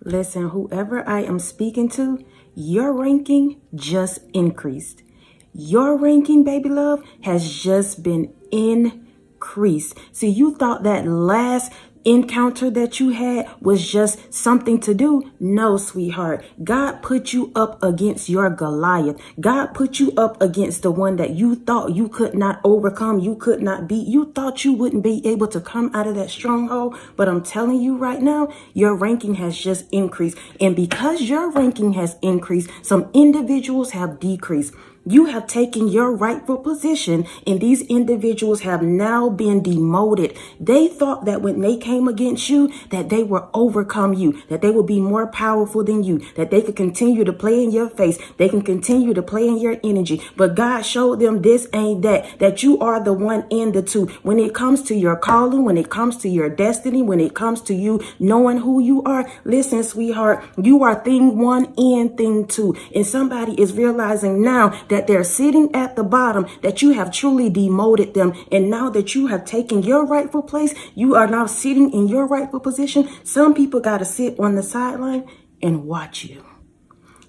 Listen, whoever I am speaking to, your ranking just increased. Your ranking, baby love, has just been increased. See, you thought that last encounter that you had was just something to do. No, sweetheart. God put you up against your Goliath. God put you up against the one that you thought you could not overcome, you could not beat. You thought you wouldn't be able to come out of that stronghold. But I'm telling you right now, your ranking has just increased. And because your ranking has increased, some individuals have decreased. You have taken your rightful position, and these individuals have now been demoted. They thought that when they came against you, that they would overcome you, that they would be more powerful than you, that they could continue to play in your face, they can continue to play in your energy. But God showed them this ain't that you are the one in the two. When it comes to your calling, when it comes to your destiny, when it comes to you knowing who you are, listen, sweetheart, you are thing one and thing two. And somebody is realizing now that they're sitting at the bottom, that you have truly demoted them. And now that you have taken your rightful place, you are now sitting in your rightful position. Some people got to sit on the sideline and watch you.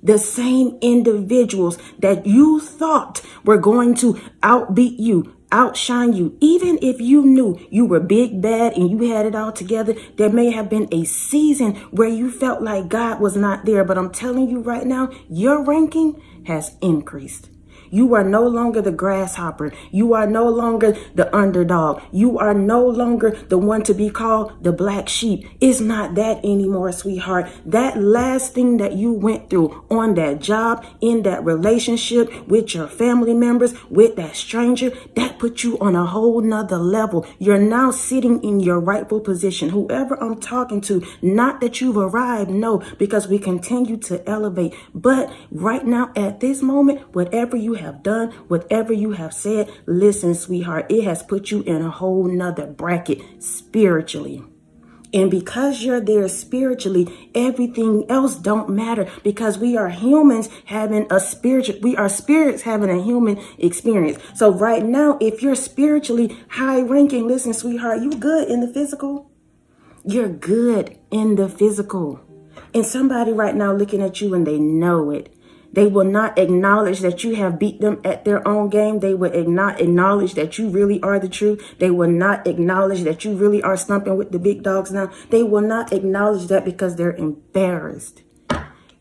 The same individuals that you thought were going to outbeat you, outshine you, even if you knew you were big, bad, and you had it all together, there may have been a season where you felt like God was not there. But I'm telling you right now, your ranking has increased. You are no longer the grasshopper. You are no longer the underdog. You are no longer the one to be called the black sheep. It's not that anymore, sweetheart. That last thing that you went through on that job, in that relationship, with your family members, with that stranger, that put you on a whole nother level. You're now sitting in your rightful position. Whoever I'm talking to, not that you've arrived, no, because we continue to elevate. But right now, at this moment, whatever you have done, whatever you have said, listen, sweetheart, it has put you in a whole nother bracket spiritually. And because you're there spiritually, everything else don't matter, because we are humans having a we are spirits having a human experience. So right now, if you're spiritually high ranking, listen, sweetheart, you good in the physical. You're good in the physical. And somebody right now looking at you and they know it. They will not acknowledge that you have beat them at their own game. They will not acknowledge that you really are the truth. They will not acknowledge that you really are stumping with the big dogs now. They will not acknowledge that because they're embarrassed.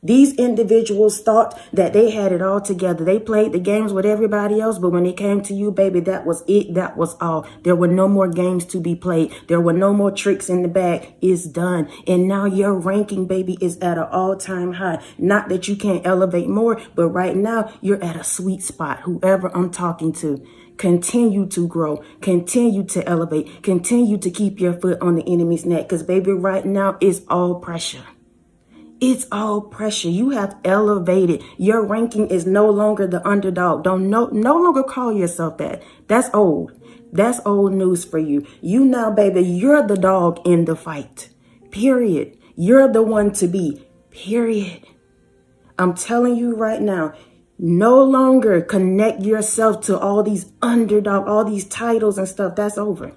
These individuals thought that they had it all together. They played the games with everybody else, but when it came to you, baby, that was it. That was all. There were no more games to be played. There were no more tricks in the bag. It's done. And now your ranking, baby, is at an all-time high. Not that you can't elevate more, but right now you're at a sweet spot. Whoever I'm talking to, continue to grow, continue to elevate, continue to keep your foot on the enemy's neck, because baby, right now it's all pressure. It's all pressure. You have elevated. Your ranking is no longer the underdog. Don't no longer call yourself that. That's old. That's old news for you. You now, baby, you're the dog in the fight. Period. You're the one to be. Period. I'm telling you right now, no longer connect yourself to all these underdog, all these titles and stuff. That's over.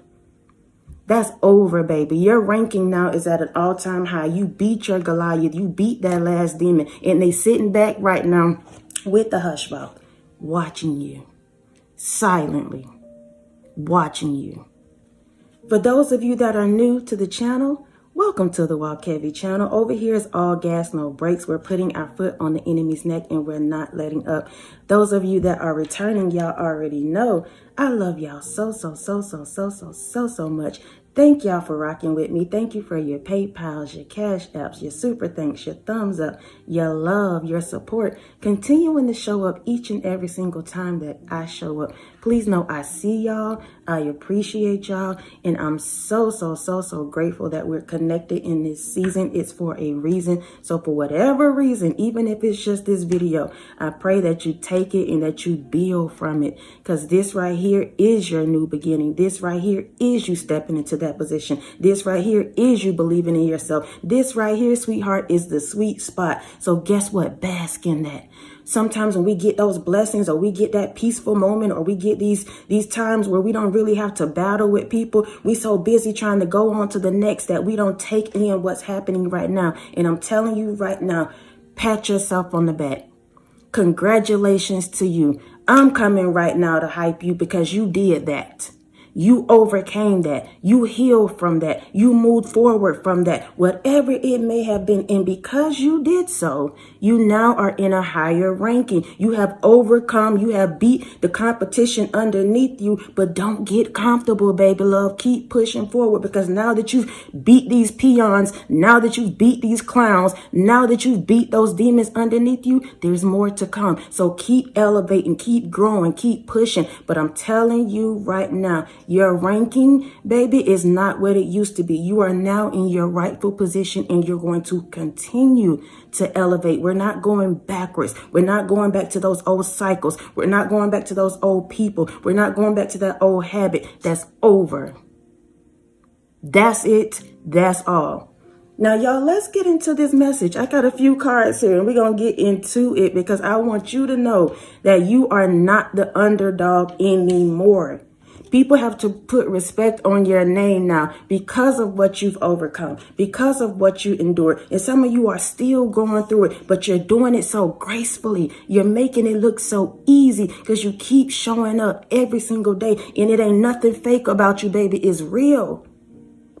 That's over, baby. Your ranking now is at an all-time high. You beat your Goliath. You beat that last demon. And they sitting back right now with the hush mouth, watching you. Silently watching you. For those of you that are new to the channel, welcome to the Walk Heavy channel. Over here is all gas, no brakes. We're putting our foot on the enemy's neck and we're not letting up. Those of you that are returning, y'all already know I love y'all so much. Thank y'all for rocking with me. Thank you for your PayPals, your Cash Apps, your super thanks, your thumbs up, your love, your support. Continuing to show up each and every single time that I show up. Please know I see y'all. I appreciate y'all. And I'm so grateful that we're connected in this season. It's for a reason. So for whatever reason, even if it's just this video, I pray that you take it and that you build from it. Because this right here is your new beginning. This right here is you stepping into that position. This right here is you believing in yourself. This right here, sweetheart, is the sweet spot. So guess what? Bask in that. Sometimes when we get those blessings, or we get that peaceful moment, or we get these times where we don't really have to battle with people, we so busy trying to go on to the next that we don't take in what's happening right now. And I'm telling you right now, pat yourself on the back. Congratulations to you. I'm coming right now to hype you because you did that. You overcame that. You healed from that. You moved forward from that. Whatever it may have been. And because you did so, you now are in a higher ranking. You have overcome. You have beat the competition underneath you. But don't get comfortable, baby love. Keep pushing forward, because now that you've beat these peons, now that you've beat these clowns, now that you've beat those demons underneath you, there's more to come. So keep elevating, keep growing, keep pushing. But I'm telling you right now, your ranking, baby, is not what it used to be. You are now in your rightful position, and you're going to continue to elevate. We're not going backwards. We're not going back to those old cycles. We're not going back to those old people. We're not going back to that old habit. That's over. That's it. That's all. Now, y'all, let's get into this message. I got a few cards here, and we're going to get into it because I want you to know that you are not the underdog anymore. People have to put respect on your name now because of what you've overcome, because of what you endured. And some of you are still going through it, but you're doing it so gracefully. You're making it look so easy because you keep showing up every single day. And it ain't nothing fake about you, baby. It's real.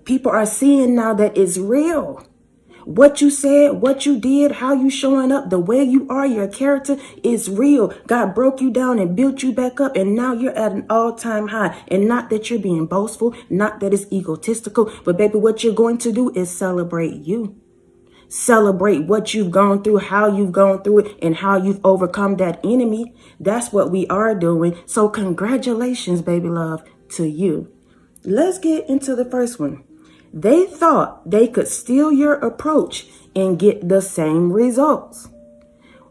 People are seeing now that it's real. What you said, what you did, how you showing up, the way you are, your character is real. God broke you down and built you back up, and now you're at an all-time high. And not that you're being boastful, not that it's egotistical, but baby, what you're going to do is celebrate you. Celebrate what you've gone through, how you've gone through it, and how you've overcome that enemy. That's what we are doing. So congratulations, baby love, to you. Let's get into the first one. They thought they could steal your approach and get the same results.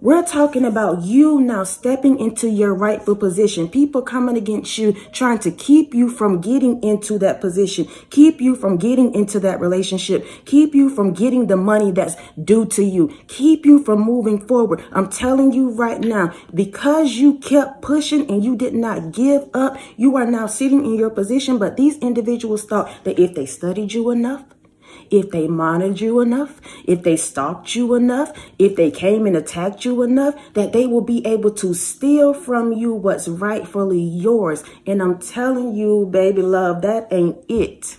We're talking about you now stepping into your rightful position. People coming against you, trying to keep you from getting into that position, keep you from getting into that relationship, keep you from getting the money that's due to you, keep you from moving forward. I'm telling you right now, because you kept pushing and you did not give up, you are now sitting in your position. But these individuals thought that if they studied you enough, if they monitored you enough, if they stalked you enough, if they came and attacked you enough, that they will be able to steal from you what's rightfully yours. And I'm telling you, baby love, that ain't it.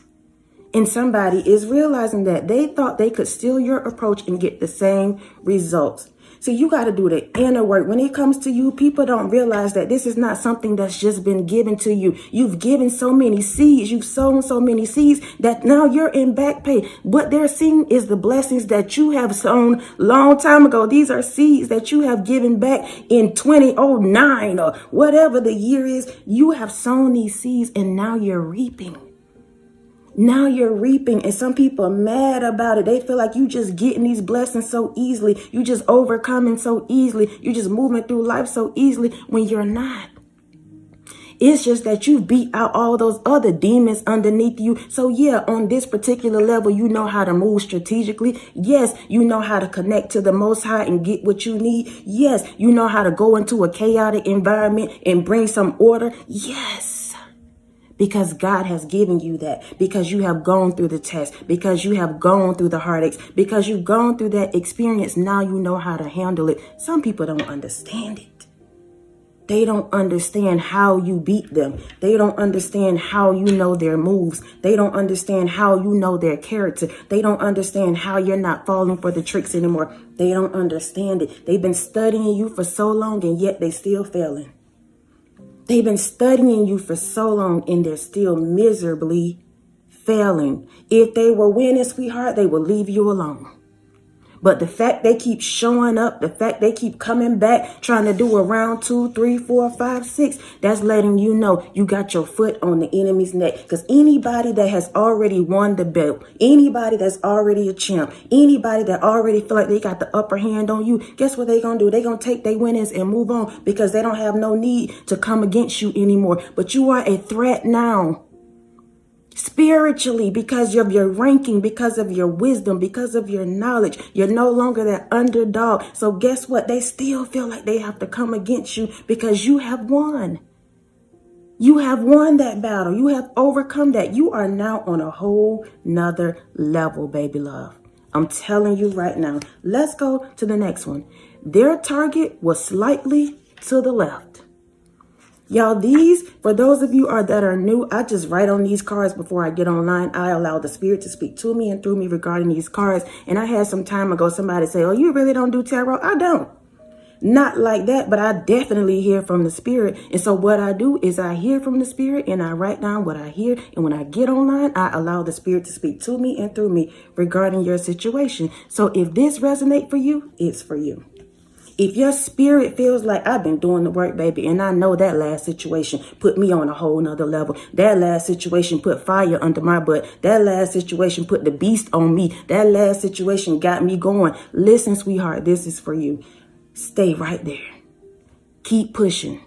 And somebody is realizing that they thought they could steal your approach and get the same results. So you got to do the inner work. When it comes to you, people don't realize that this is not something that's just been given to you. You've given so many seeds. You've sown so many seeds that now you're in back pay. What they're seeing is the blessings that you have sown long time ago. These are seeds that you have given back in 2009 or whatever the year is. You have sown these seeds, and now you're reaping. Now you're reaping, and some people are mad about it. They feel like you just getting these blessings so easily. You just overcoming so easily. You just moving through life so easily when you're not. It's just that you beat out all those other demons underneath you. So yeah, on this particular level, you know how to move strategically. Yes, you know how to connect to the Most High and get what you need. Yes, you know how to go into a chaotic environment and bring some order. Yes. Because God has given you that, because you have gone through the test, because you have gone through the heartaches, because you've gone through that experience. Now you know how to handle it. Some people don't understand it. They don't understand how you beat them. They don't understand how you know their moves. They don't understand how you know their character. They don't understand how you're not falling for the tricks anymore. They don't understand it. They've been studying you for so long, and yet they still failing. They've been studying you for so long, and they're still miserably failing. If they were winning, sweetheart, they would leave you alone. But the fact they keep showing up, the fact they keep coming back, trying to do a round 2, 3, 4, 5, 6, that's letting you know you got your foot on the enemy's neck. Because anybody that has already won the belt, anybody that's already a champ, anybody that already feel like they got the upper hand on you, guess what they gonna do? They gonna take their winnings and move on, because they don't have no need to come against you anymore. But you are a threat now. Spiritually, because of your ranking, because of your wisdom, because of your knowledge, you're no longer that underdog. So guess what? They still feel like they have to come against you because you have won. You have won that battle. You have overcome that. You are now on a whole nother level, baby love. I'm telling you right now. Let's go to the next one. Their target was slightly to the left. Y'all, these, for those of you that are new, I just write on these cards before I get online. I allow the Spirit to speak to me and through me regarding these cards. And I had some time ago somebody say, oh, you really don't do tarot? I don't. Not like that, but I definitely hear from the Spirit. And so what I do is I hear from the Spirit and I write down what I hear. And when I get online, I allow the Spirit to speak to me and through me regarding your situation. So if this resonates for you, it's for you. If your spirit feels like I've been doing the work, baby, and I know that last situation put me on a whole nother level. That last situation put fire under my butt. That last situation put the beast on me. That last situation got me going. Listen, sweetheart, this is for you. Stay right there. Keep pushing.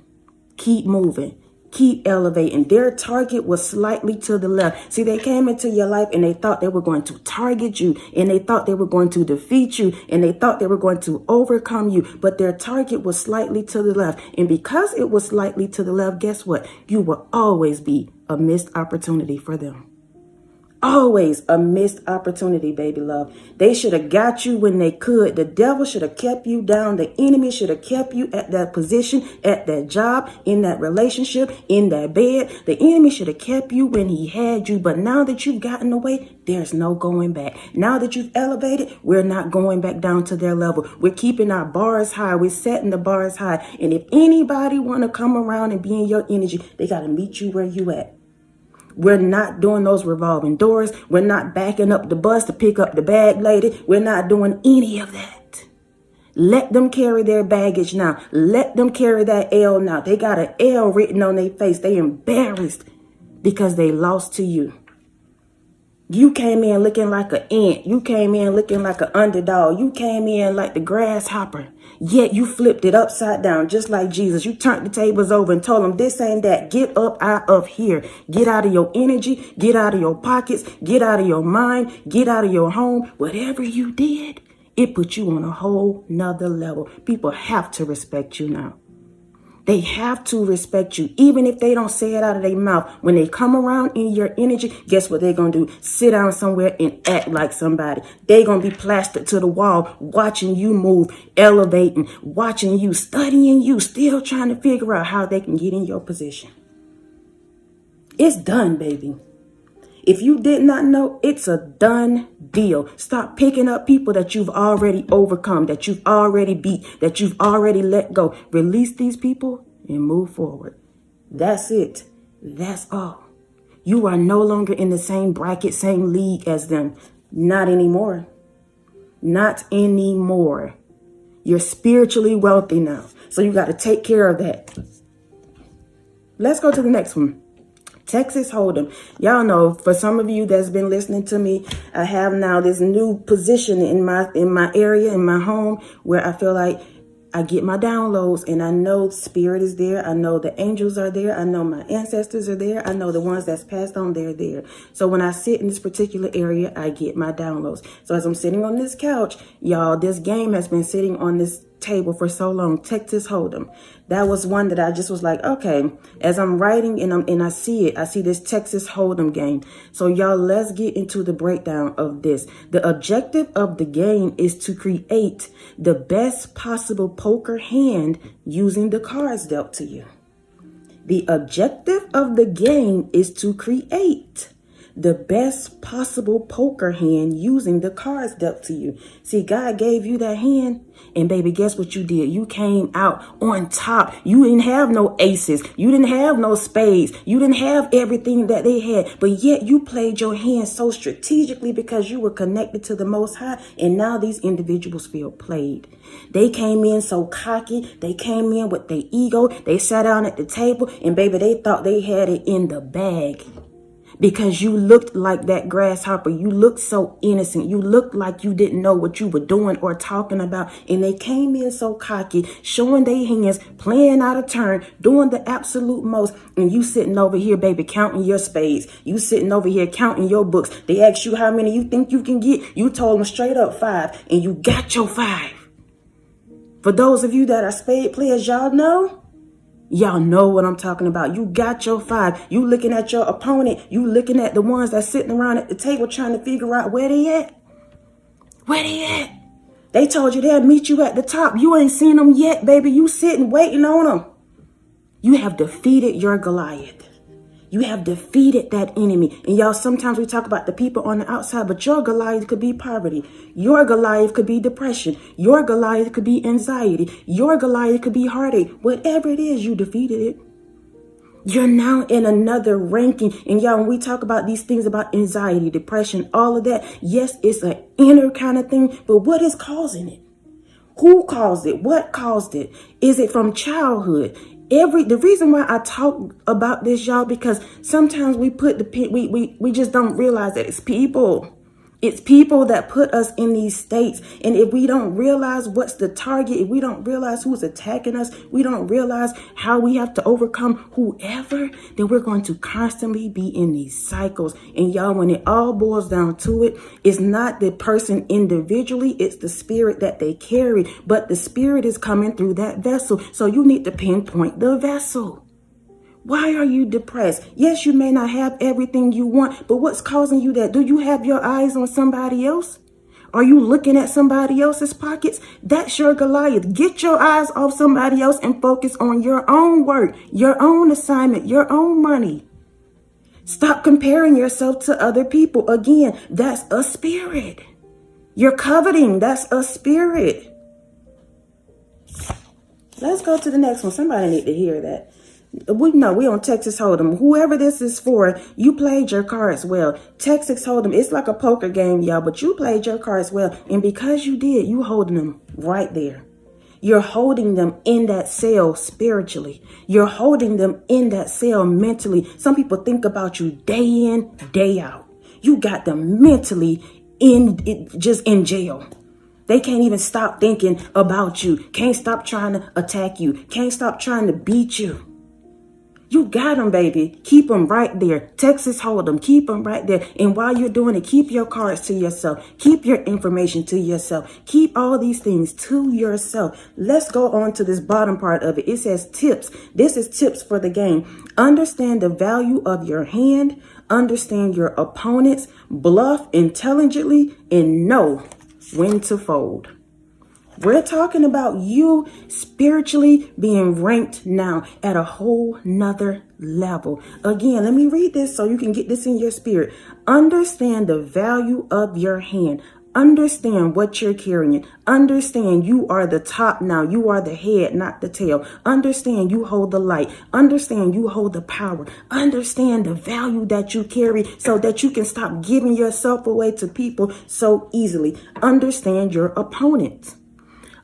Keep moving. Keep elevating. Their target was slightly to the left. See, they came into your life and they thought they were going to target you, and they thought they were going to defeat you, and they thought they were going to overcome you, but their target was slightly to the left. And because it was slightly to the left, guess what? You will always be a missed opportunity for them. Always a missed opportunity, baby love. They should have got you when they could. The devil should have kept you down. The enemy should have kept you at that position, at that job, in that relationship, in that bed. The enemy should have kept you when he had you. But now that you've gotten away, there's no going back. Now that you've elevated, we're not going back down to their level. We're keeping our bars high. We're setting the bars high. And if anybody want to come around and be in your energy, they got to meet you where you at. We're not doing those revolving doors. We're not backing up the bus to pick up the bag lady. We're not doing any of that. Let them carry their baggage now. Let them carry that L now. They got an L written on their face. They embarrassed because they lost to you. You came in looking like an ant. You came in looking like an underdog. You came in like the grasshopper. Yet you flipped it upside down just like Jesus. You turned the tables over and told them this ain't that. Get up out of here. Get out of your energy. Get out of your pockets. Get out of your mind. Get out of your home. Whatever you did, it put you on a whole nother level. People have to respect you now. They have to respect you, even if they don't say it out of their mouth. When they come around in your energy, guess what they're going to do? Sit down somewhere and act like somebody. They're going to be plastered to the wall, watching you move, elevating, watching you, studying you, still trying to figure out how they can get in your position. It's done, baby. If you did not know, it's a done deal. Stop picking up people that you've already overcome, that you've already beat, that you've already let go. Release these people and move forward. That's it. That's all. You are no longer in the same bracket, same league as them. Not anymore. Not anymore. You're spiritually wealthy now. So you got to take care of that. Let's go to the next one. Texas Hold'em. Y'all know, for some of you that's been listening to me, I have now this new position in my area, in my home, where I feel like I get my downloads and I know spirit is there. I know the angels are there. I know my ancestors are there. I know the ones that's passed on, they're there. So when I sit in this particular area, I get my downloads. So as I'm sitting on this couch, y'all, this game has been sitting on this table for so long. Texas Hold'em. That was one that I just was like, okay, as I'm writing and I see this Texas Hold'em game. So y'all, let's get into the breakdown of this. The objective of the game is to create the best possible poker hand using the cards dealt to you. The objective of the game is to create the best possible poker hand using the cards dealt to you. See, God gave you that hand, and baby, guess what you did? You came out on top. You didn't have no aces. You didn't have no spades. You didn't have everything that they had, but yet you played your hand so strategically because you were connected to the Most High, and now these individuals feel played. They came in so cocky. They came in with their ego. They sat down at the table, and baby, they thought they had it in the bag. because you looked like that grasshopper. You looked so innocent. You looked like you didn't know what you were doing or talking about. And they came in so cocky, showing their hands, playing out of turn, doing the absolute most. And you sitting over here, baby, counting your spades. You sitting over here counting your books. They asked you how many you think you can get. You told them straight up 5, and you got your 5. For those of you that are spade players, y'all know what I'm talking about. You got your 5. You looking at your opponent. You looking at the ones that's sitting around at the table trying to figure out where they at. Where they at? They told you they'll meet you at the top. You ain't seen them yet, baby. You sitting waiting on them. You have defeated your Goliath. You have defeated that enemy. And y'all, sometimes we talk about the people on the outside, but your Goliath could be poverty. Your Goliath could be depression. Your Goliath could be anxiety. Your Goliath could be heartache. Whatever it is, you defeated it. You're now in another ranking. And y'all, when we talk about these things about anxiety, depression, all of that, yes, it's an inner kind of thing, but what is causing it? Who caused it? What caused it? Is it from childhood? The reason why I talk about this, y'all, because sometimes we just don't realize that it's people. It's people that put us in these states. And if we don't realize what's the target, if we don't realize who's attacking us, we don't realize how we have to overcome whoever, then we're going to constantly be in these cycles. And y'all, when it all boils down to it, it's not the person individually, it's the spirit that they carry. But the spirit is coming through that vessel. So you need to pinpoint the vessel. Why are you depressed? Yes, you may not have everything you want, but what's causing you that? Do you have your eyes on somebody else? Are you looking at somebody else's pockets? That's your Goliath. Get your eyes off somebody else and focus on your own work, your own assignment, your own money. Stop comparing yourself to other people. Again, that's a spirit. You're coveting. That's a spirit. Let's go to the next one. Somebody need to hear that. We know we on Texas Hold'em. Whoever this is for, you played your cards well. Texas Hold'em, it's like a poker game, y'all, but you played your cards well. And because you did, you holding them right there. You're holding them in that cell spiritually. You're holding them in that cell mentally. Some people think about you day in, day out. You got them mentally just in jail. They can't even stop thinking about you. Can't stop trying to attack you. Can't stop trying to beat you. You got them, baby. Keep them right there. Texas Hold'em. Keep them right there. And while you're doing it, keep your cards to yourself. Keep your information to yourself. Keep all these things to yourself. Let's go on to this bottom part of it. It says tips. This is tips for the game. Understand the value of your hand. Understand your opponents. Bluff intelligently and know when to fold. We're talking about you spiritually being ranked now at a whole nother level. Again, let me read this so you can get this in your spirit. Understand the value of your hand. Understand what you're carrying. Understand you are the top now. You are the head, not the tail. Understand you hold the light. Understand you hold the power. Understand the value that you carry so that you can stop giving yourself away to people so easily. Understand your opponent.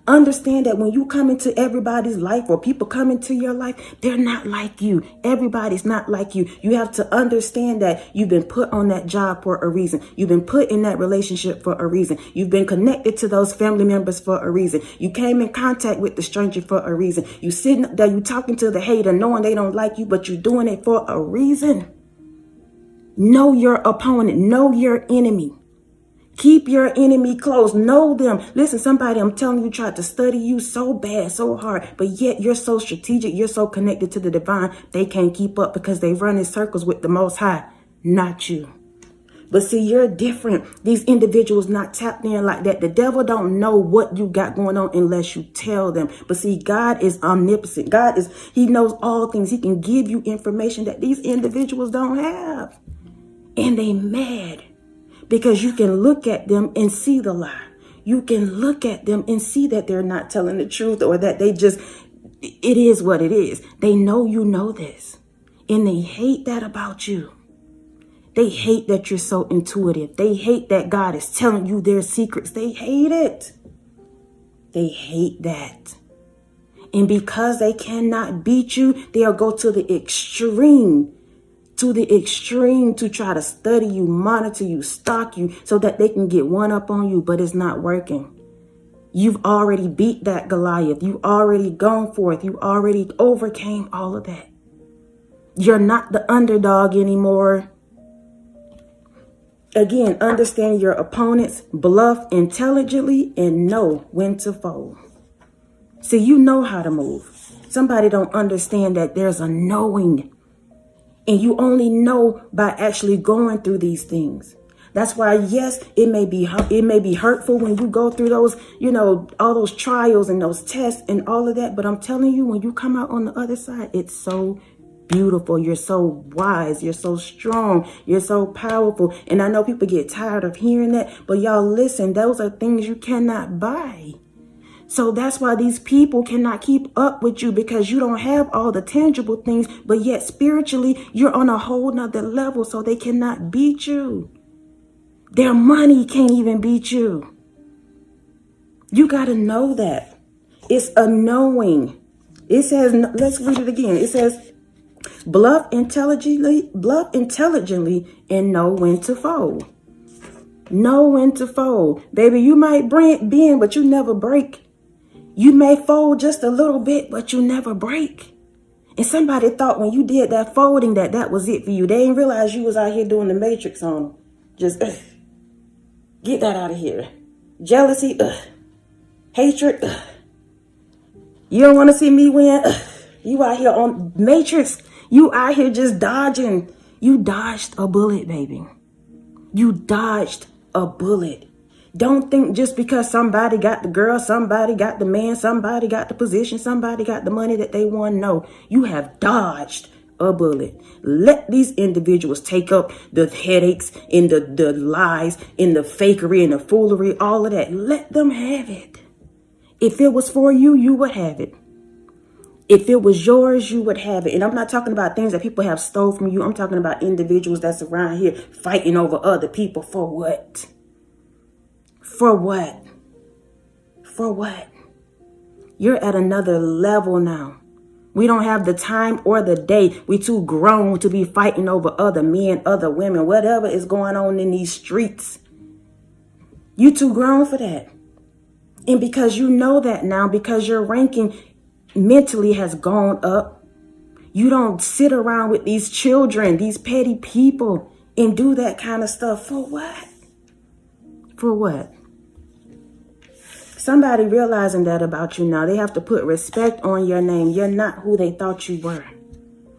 Understand that when you come into everybody's life or people come into your life, they're not like you. Everybody's not like you. You have to understand that you've been put on that job for a reason. You've been put in that relationship for a reason. You've been connected to those family members for a reason. You came in contact with the stranger for a reason. You sitting up there, you talking to the hater, knowing they don't like you, but you're doing it for a reason. Know your opponent. Know your enemy. Keep your enemy close. Know them. Listen, somebody, I'm telling you, tried to study you so bad, so hard, but yet you're so strategic. You're so connected to the divine. They can't keep up because they run in circles with the Most High, not you. But see, you're different. These individuals not tapped in like that. The devil don't know what you got going on unless you tell them. But see, God is omnipotent. He knows all things. He can give you information that these individuals don't have. And they mad. Because you can look at them and see the lie. You can look at them and see that they're not telling the truth or that it is what it is. They know you know this. And they hate that about you. They hate that you're so intuitive. They hate that God is telling you their secrets. They hate it. They hate that. And because they cannot beat you, they'll go to the extreme to the extreme to try to study you, monitor you, stalk you so that they can get one up on you, but it's not working. You've already beat that Goliath. You've already gone forth. You already overcame all of that. You're not the underdog anymore. Again, understand your opponents, bluff intelligently, and know when to fold. See, you know how to move. Somebody don't understand that there's a knowing. And you only know by actually going through these things. That's why, yes, it may be hurtful when you go through those, all those trials and those tests and all of that. But I'm telling you, when you come out on the other side, it's so beautiful. You're so wise. You're so strong. You're so powerful. And I know people get tired of hearing that. But y'all listen, those are things you cannot buy. So that's why these people cannot keep up with you, because you don't have all the tangible things, but yet spiritually you're on a whole nother level, so they cannot beat you. Their money can't even beat you. You got to know that. It's a knowing. It says, let's read it again. It says, bluff intelligently, and know when to fold. Know when to fold. Baby, you might bend, but you never break. You may fold just a little bit, but you never break. And somebody thought when you did that folding that was it for you. They didn't realize you was out here doing the matrix on them. Just get that out of here. Jealousy, hatred. You don't want to see me win. You out here on matrix. You out here just dodging. You dodged a bullet, baby. You dodged a bullet. Don't think just because somebody got the girl, somebody got the man, somebody got the position, somebody got the money that they want. No, you have dodged a bullet. Let these individuals take up the headaches and the lies and the fakery and the foolery, all of that. Let them have it. If it was for you, you would have it. If it was yours, you would have it. And I'm not talking about things that people have stole from you. I'm talking about individuals that's around here fighting over other people. For what? For what? For what? You're at another level now. We don't have the time or the day. We too grown to be fighting over other men, other women, whatever is going on in these streets. You too grown for that. And because you know that now, because your ranking mentally has gone up, you don't sit around with these children, these petty people, and do that kind of stuff. For what? For what? Somebody realizing that about you now, they have to put respect on your name. You're not who they thought you were.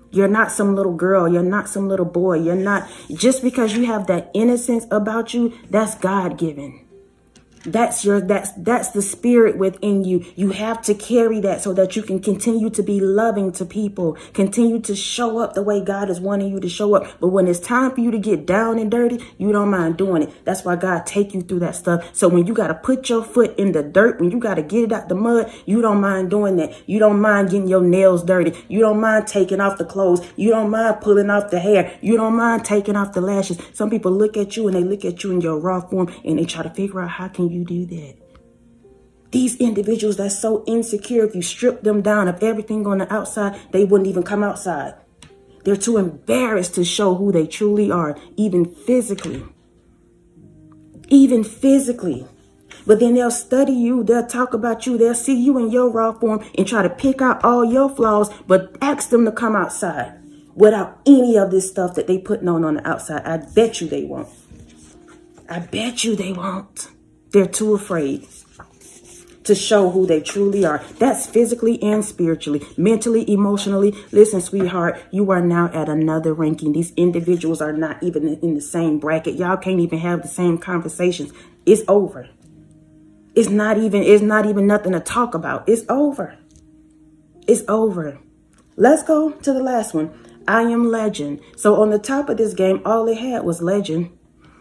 You're not some little girl. You're not some little boy. You're not, just because you have that innocence about you, that's God-given. That's the spirit within you. You have to carry that so that you can continue to be loving to people, continue to show up the way God is wanting you to show up. But when it's time for you to get down and dirty, you don't mind doing it. That's why God take you through that stuff. So when you got to put your foot in the dirt, when you got to get it out the mud, you don't mind doing that. You don't mind getting your nails dirty. You don't mind taking off the clothes. You don't mind pulling off the hair. You don't mind taking off the lashes. Some people look at you and they look at you in your raw form and they try to figure out, how can you do that? These individuals that's so insecure, if you strip them down of everything on the outside, they wouldn't even come outside. They're too embarrassed to show who they truly are, even physically. Even physically. But then they'll study you, they'll talk about you, they'll see you in your raw form and try to pick out all your flaws, but ask them to come outside without any of this stuff that they putting on the outside. I bet you they won't. I bet you they won't. They're too afraid to show who they truly are. That's physically and spiritually, mentally, emotionally. Listen, sweetheart, you are now at another ranking. These individuals are not even in the same bracket. Y'all can't even have the same conversations. It's over. It's not even nothing to talk about. It's over. It's over. Let's go to the last one. I am legend. So on the top of this game, all they had was legend.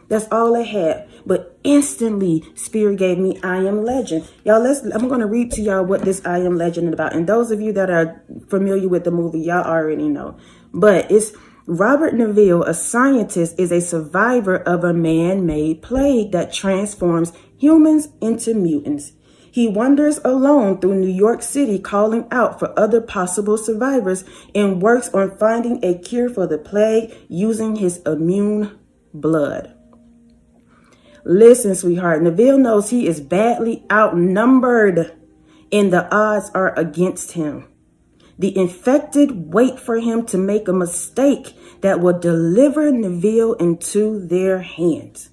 That's all they had. But instantly, Spirit gave me I am legend. Y'all, I'm going to read to y'all what this I am legend is about. And those of you that are familiar with the movie, y'all already know. But it's Robert Neville, a scientist, is a survivor of a man-made plague that transforms humans into mutants. He wanders alone through New York City, calling out for other possible survivors, and works on finding a cure for the plague using his immune blood. Listen, sweetheart, Neville knows he is badly outnumbered, and the odds are against him. The infected wait for him to make a mistake that will deliver Neville into their hands.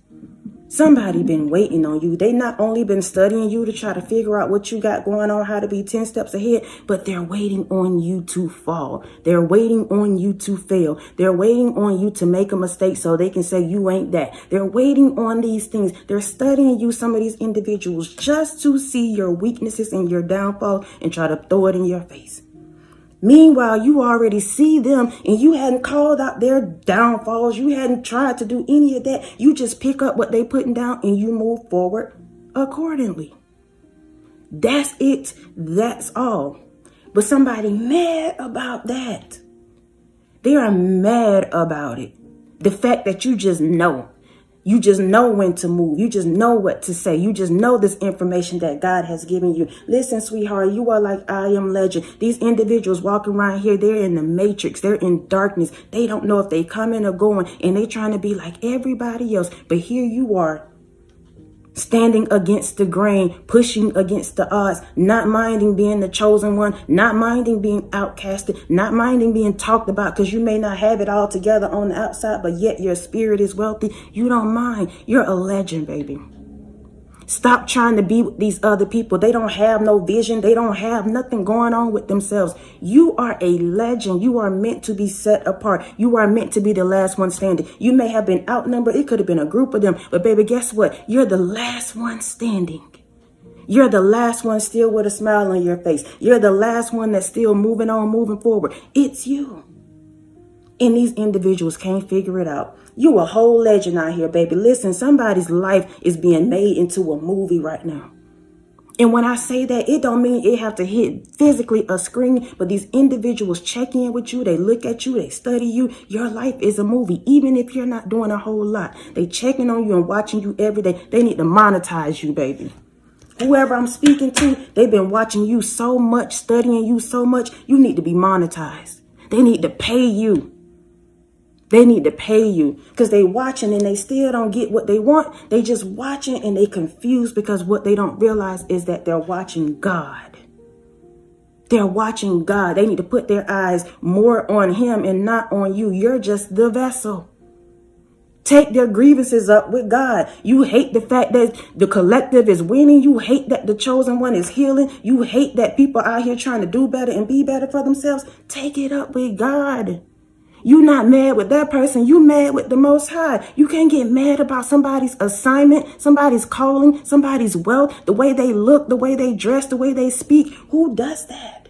Somebody been waiting on you. They not only been studying you to try to figure out what you got going on, how to be 10 steps ahead, but they're waiting on you to fall. They're waiting on you to fail. They're waiting on you to make a mistake so they can say you ain't that. They're waiting on these things. They're studying you, some of these individuals, just to see your weaknesses and your downfall and try to throw it in your face. Meanwhile, you already see them and you hadn't called out their downfalls. You hadn't tried to do any of that. You just pick up what they putting down and you move forward accordingly. That's it. That's all. But somebody mad about that. They are mad about it. The fact that you just know. You just know when to move. You just know what to say. You just know this information that God has given you. Listen, sweetheart, you are like I Am Legend. These individuals walking around here, they're in the matrix. They're in darkness. They don't know if they coming or going, and they trying to be like everybody else. But here you are, standing against the grain, pushing against the odds, not minding being the chosen one, not minding being outcasted, not minding being talked about because you may not have it all together on the outside, but yet your spirit is wealthy. You don't mind. You're a legend, baby. Stop trying to be with these other people. They don't have no vision. They don't have nothing going on with themselves. You are a legend. You are meant to be set apart. You are meant to be the last one standing. You may have been outnumbered. It could have been a group of them. But baby, guess what? You're the last one standing. You're the last one still with a smile on your face. You're the last one that's still moving on, moving forward. It's you. And these individuals can't figure it out. You a whole legend out here, baby. Listen, somebody's life is being made into a movie right now. And when I say that, it don't mean it have to hit physically a screen, but these individuals check in with you. They look at you. They study you. Your life is a movie, even if you're not doing a whole lot. They checking on you and watching you every day. They need to monetize you, baby. Whoever I'm speaking to, they've been watching you so much, studying you so much. You need to be monetized. They need to pay you. They need to pay you because they watching and they still don't get what they want. They just watching and they confused because what they don't realize is that they're watching God. They're watching God. They need to put their eyes more on him and not on you. You're just the vessel. Take their grievances up with God. You hate the fact that the collective is winning. You hate that the chosen one is healing. You hate that people out here trying to do better and be better for themselves. Take it up with God. You not mad with that person. You mad with the Most High. You can't get mad about somebody's assignment, somebody's calling, somebody's wealth, the way they look, the way they dress, the way they speak. Who does that?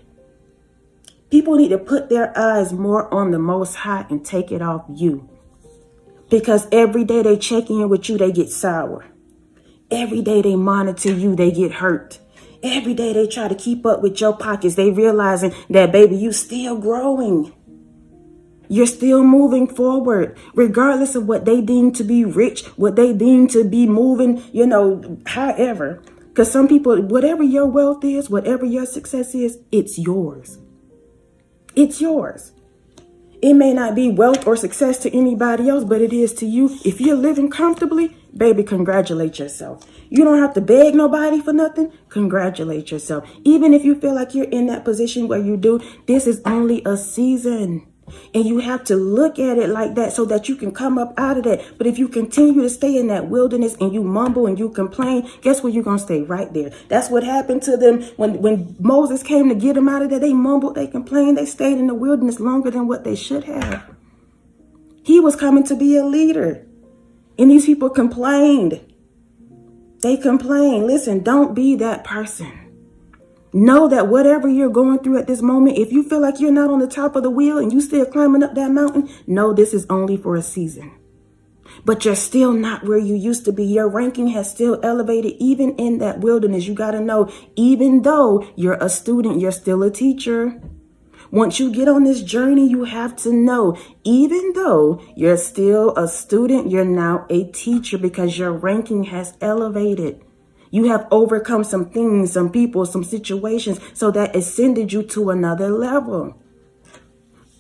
People need to put their eyes more on the Most High and take it off you. Because every day they check in with you, they get sour. Every day they monitor you, they get hurt. Every day they try to keep up with your pockets. They realizing that, baby, you still growing. You're still moving forward, regardless of what they deem to be rich, what they deem to be moving, however. Because some people, whatever your wealth is, whatever your success is, it's yours. It's yours. It may not be wealth or success to anybody else, but it is to you. If you're living comfortably, baby, congratulate yourself. You don't have to beg nobody for nothing. Congratulate yourself. Even if you feel like you're in that position where you do, this is only a season. And you have to look at it like that so that you can come up out of that. But if you continue to stay in that wilderness and you mumble and you complain, guess where you're going to stay? Right there. That's what happened to them when Moses came to get them out of there. They mumbled, they complained, they stayed in the wilderness longer than what they should have. He was coming to be a leader. And these people complained. They complained. Listen, don't be that person. Know that whatever you're going through at this moment, if you feel like you're not on the top of the wheel and you still climbing up that mountain, know this is only for a season. But you're still not where you used to be. Your ranking has still elevated even in that wilderness. You got to know, even though you're a student, you're still a teacher. Once you get on this journey, you have to know, even though you're still a student, you're now a teacher because your ranking has elevated. You have overcome some things, some people, some situations, so that ascended you to another level.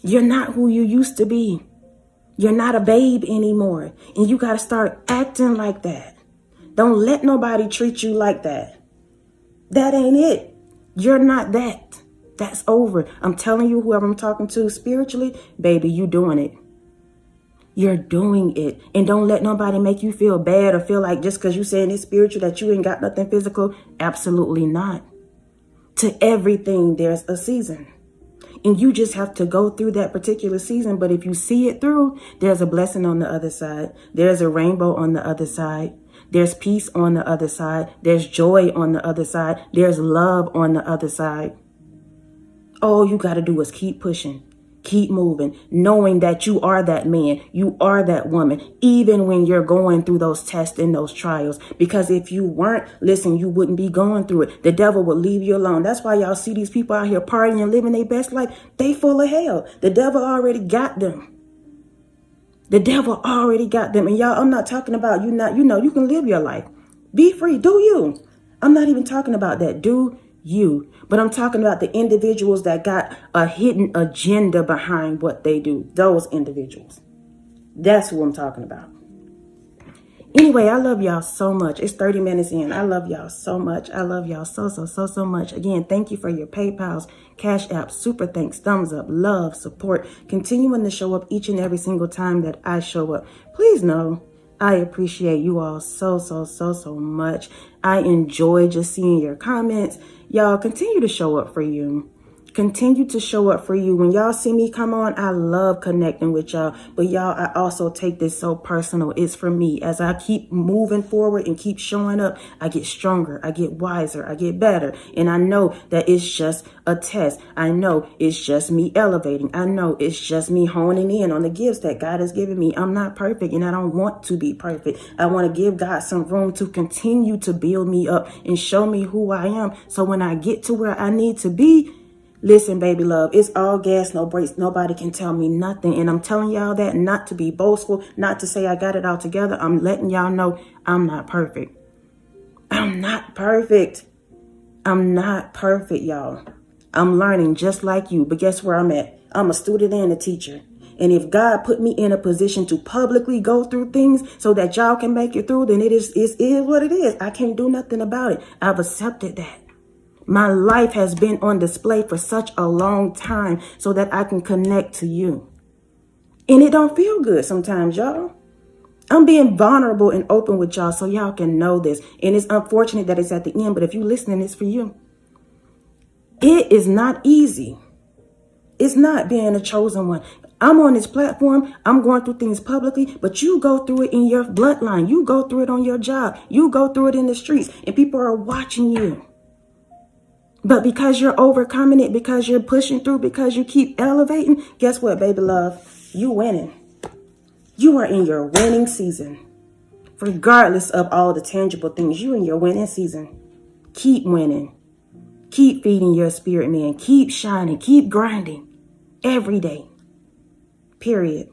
You're not who you used to be. You're not a babe anymore. And you got to start acting like that. Don't let nobody treat you like that. That ain't it. You're not that. That's over. I'm telling you, whoever I'm talking to spiritually, baby, you doing it. You're doing it. And don't let nobody make you feel bad or feel like just because you saying it's spiritual that you ain't got nothing physical. Absolutely not. To everything, there's a season. And you just have to go through that particular season. But if you see it through, there's a blessing on the other side. There's a rainbow on the other side. There's peace on the other side. There's joy on the other side. There's love on the other side. All you got to do is keep pushing, keep moving, knowing that you are that man, you are that woman, even when you're going through those tests and those trials. Because if you weren't, listen, you wouldn't be going through it. The devil will leave you alone. That's why y'all see these people out here partying and living their best life. They full of hell. The devil already got them. The devil already got them. And y'all, I'm not talking about you not, you can live your life. Be free. Do you? I'm not even talking about that. Do you? But I'm talking about the individuals that got a hidden agenda behind what they do. Those individuals. That's who I'm talking about. Anyway, I love y'all so much. It's 30 minutes in. I love y'all so much. I love y'all so much. Again, thank you for your PayPals, Cash App, super thanks, thumbs up, love, support, continuing to show up each and every single time that I show up. Please know I appreciate you all so much. I enjoy just seeing your comments. Y'all continue to show up for you. Continue to show up for you. When y'all see me come on, I love connecting with y'all. But y'all, I also take this so personal. It's for me. As I keep moving forward and keep showing up, I get stronger. I get wiser. I get better. And I know that it's just a test. I know it's just me elevating. I know it's just me honing in on the gifts that God has given me. I'm not perfect and I don't want to be perfect. I want to give God some room to continue to build me up and show me who I am. So when I get to where I need to be, listen, baby love, it's all gas, no brakes. Nobody can tell me nothing. And I'm telling y'all that not to be boastful, not to say I got it all together. I'm letting y'all know I'm not perfect. I'm not perfect. I'm not perfect, y'all. I'm learning just like you. But guess where I'm at? I'm a student and a teacher. And if God put me in a position to publicly go through things so that y'all can make it through, then it is what it is. I can't do nothing about it. I've accepted that. My life has been on display for such a long time so that I can connect to you. And it don't feel good sometimes, y'all. I'm being vulnerable and open with y'all so y'all can know this. And it's unfortunate that it's at the end, but if you're listening, it's for you. It is not easy. It's not being a chosen one. I'm on this platform. I'm going through things publicly, but you go through it in your bloodline. You go through it on your job. You go through it in the streets and people are watching you. But because you're overcoming it, because you're pushing through, because you keep elevating, guess what, baby love? You winning. You are in your winning season. Regardless of all the tangible things, you in your winning season. Keep winning. Keep feeding your spirit, man. Keep shining. Keep grinding. Every day. Period.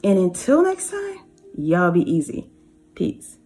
And until next time, y'all be easy. Peace.